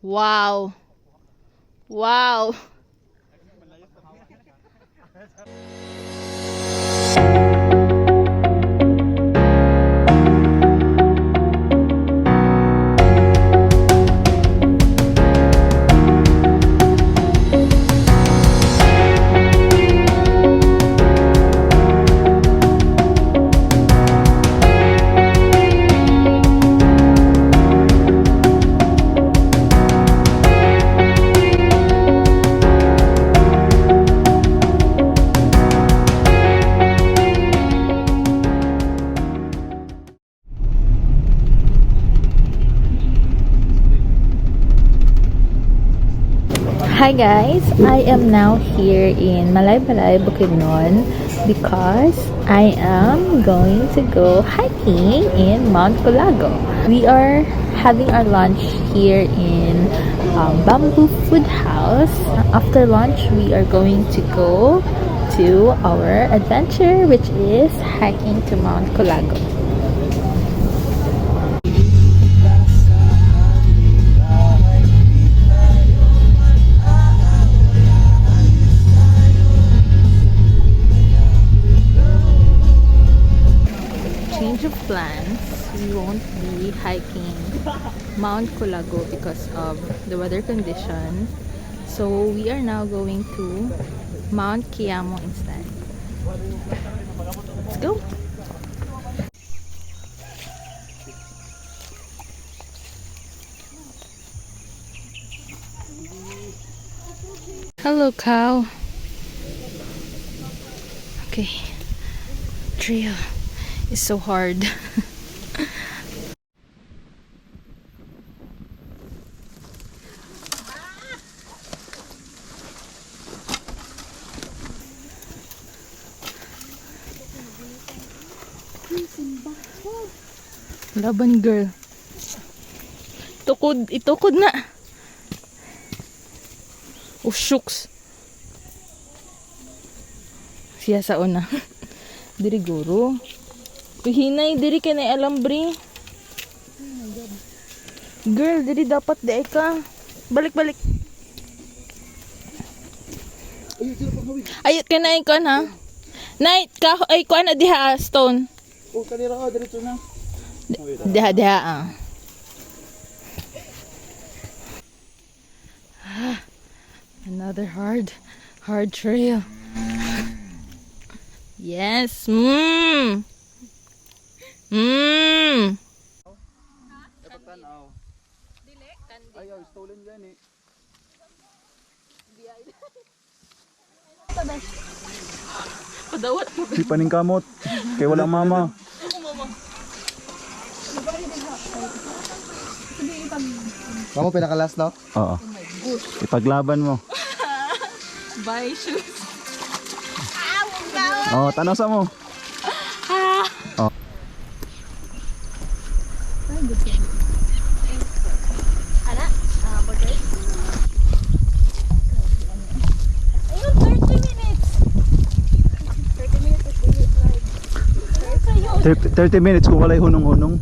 Wow. Wow. Hi guys, I am now here in Malaybalay, Bukidnon because I am going to go hiking in Mount Colago. We are having our lunch here in Bamboo Food House. After lunch, we are going to go to our adventure, which is hiking to Mount Colago. Change of plans. We won't be hiking Mount Colago because of the weather condition. So we are now going to Mount Kiamo instead. Let's go. Hello, cow. Okay. Trail is so hard. Laban, girl. Itukod na. Oh, shucks. Siya sa una. Diri guro. Hinay, diri ka na alambre. Girl, diri dapat di ka. Balik. Ayot ka na ikon ha. Night, ay kuha na diha stone. Oh, kanira ka, dirito na. Diha Another hard trail. Yes. Tanaw. Dili, kandi. Ayaw, stolen yan eh. Padawat mo. Di paning kamot. Kaya walang mama. Kamu pinakalas no? Oo. Ipaglaban mo. Bye shoes. Oh, tanaw sa mo. Oh. Ana, burger. Ayun, 30 minutes. 30 minutes is really like 30 minutes kung walay hunong-hunong.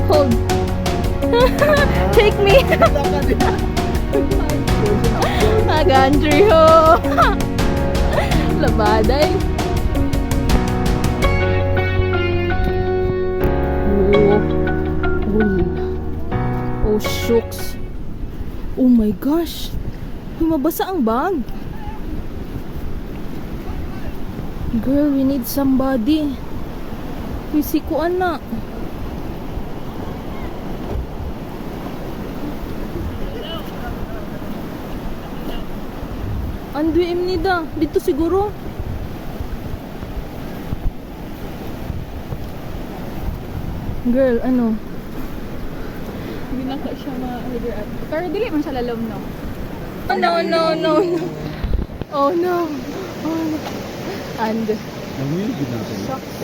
Hold. Take me. Agandri ho. Labaday. Oh. Oh, shucks. Oh my gosh. Mabasa ang bag. Girl, we need somebody. Pisikuan na. Andwi nida. Dito siguro. Girl, ano? Hindi na ka siya ma-figure out. Pero dili man siya lalom, no? Oh, no, no, no, no. Oh no. Oh no. And shucks.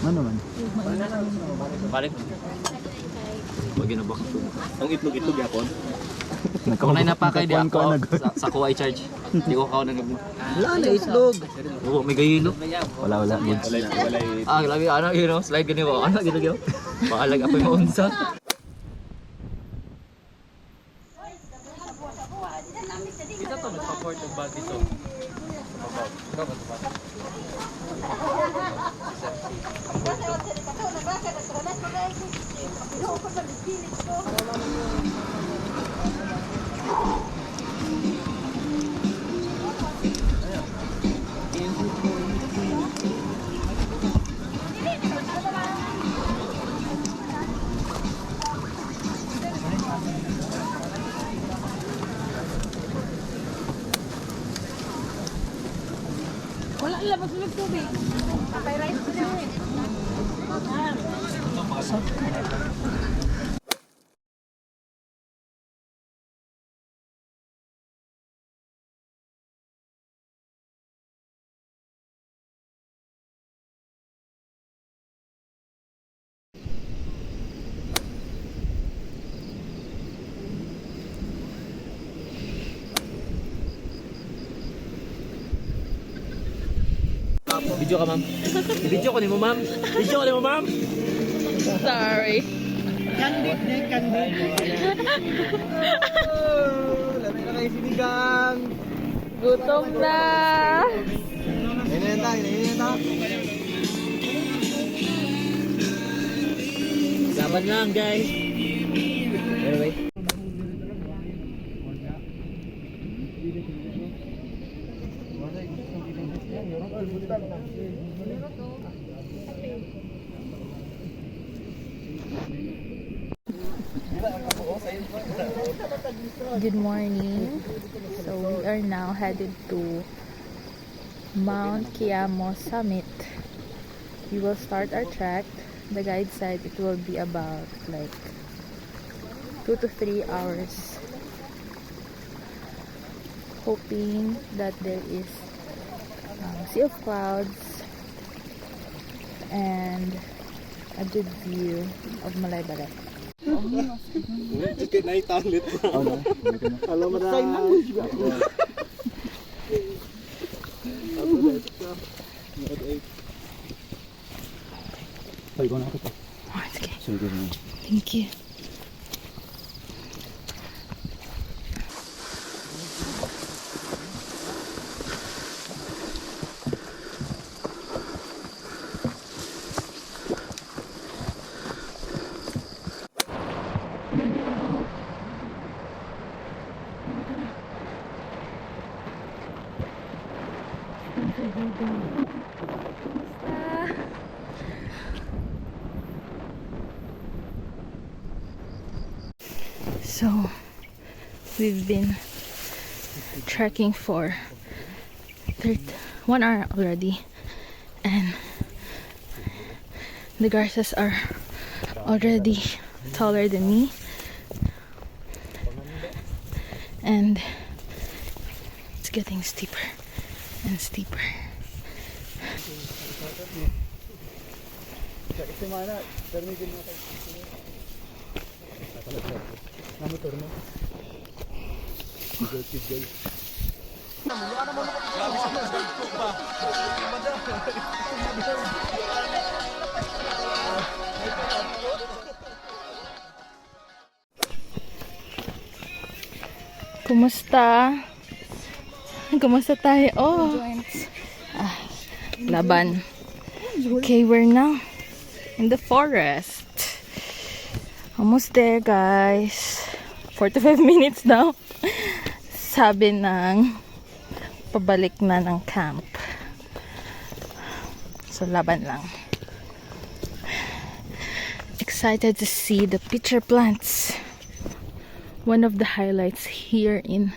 Ano man? Balik. Bagay na ba? Ang itlog-itlog yapon. Kung na napakay di ako sa kuha i-charge. Hindi ko kao nag. Wala na itlog. Oo, may gayilo. Wala. Ah, lagi ana you know, slide gani ba? Ana gid gyud. Paalag ako yung unsa. Kita to nagpa-port ng bag dito. Wala labas ulit tubig. Patay rice ko na eh. Video ka, ma'am. Video ko ni mo, ma'am. Video ko ni mo, ma'am. Sorry. Candid. Lami na kayo sinigang. Gutom na. Hinihintay. Laban lang, guys. Anyway. Good morning. So we are now headed to Mount Kiamo summit. We will start our trek. The guide said it will be about like 2 to 3 hours. Hoping that there is sea of clouds and a good view of Malaybalay. Chicken na italit. Alam mo na. Sign language ba? Ay, ko na ako. Oh, it's okay. Sige na. Thank you. So we've been trekking for 1 hour already, and the grasses are already taller than me, and it's getting steeper and steeper. Kasi mana, permigin mo kayo. Namotor mo. Tigil. Kumusta? Kumusta tayo? Oh. Laban. Okay, we're now in the forest. Almost there, guys. 45 minutes now. Sabi ng pabalik na ng camp. So, laban lang. Excited to see the pitcher plants. One of the highlights here in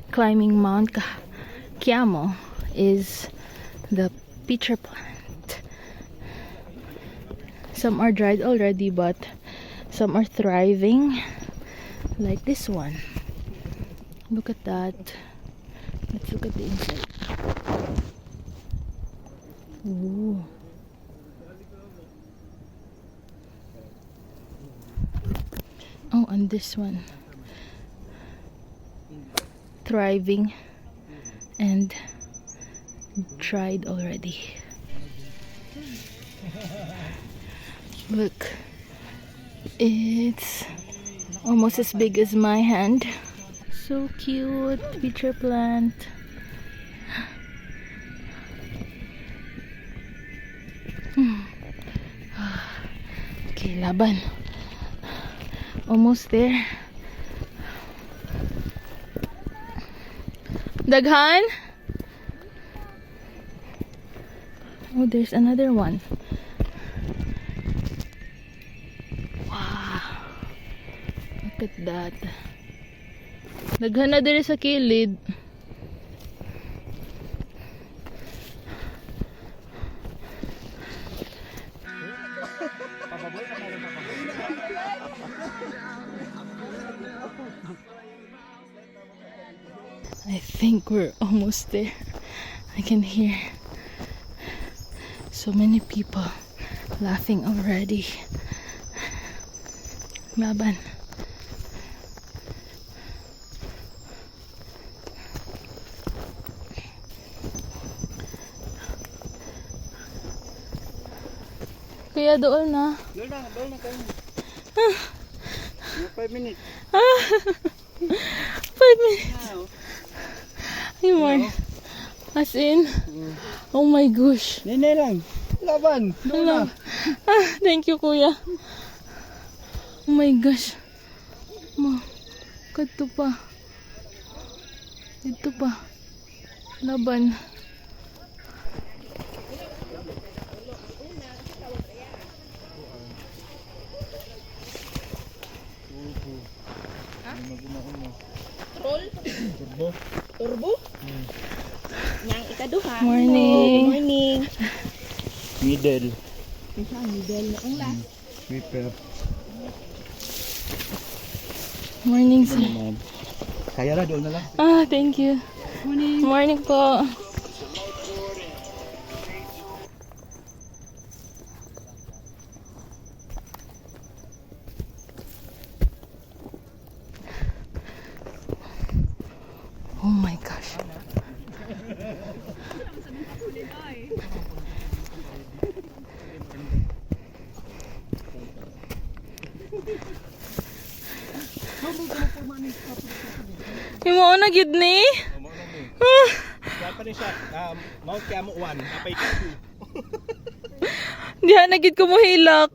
climbing Mount Kiamo is the pitcher plant. Some are dried already, but some are thriving, like this one. Look at that. Let's look at the inside. Ooh. Oh, and this one, thriving and dried already. Look, it's almost as big as my hand. So cute, pitcher plant. Okay, laban. Almost there. Daghan? Oh, there's another one. Wow. Look at that. Daghan na diri sa kilid. I think we're almost there. I can hear so many people laughing already. Laban. Kaya doon na. Doon na kayo. 5 minutes. 5 minutes. Ay, Mar. As in, oh my gosh. Nene lang. Laban. Doon na. Thank you, kuya. Oh my gosh. Kadto pa. Dito pa. Laban. Turbo? Yang ikaduha. Morning. Morning. Middle. Isa middle ang last. Sweeper. Morning, sir. Kaya na, doon na lang. Thank you. Morning. Morning po. Oh my gosh. Imo na gid ni? Dapat ni siya, Mount Kiamo 1, napay 2. Diha na gid ko mohilak.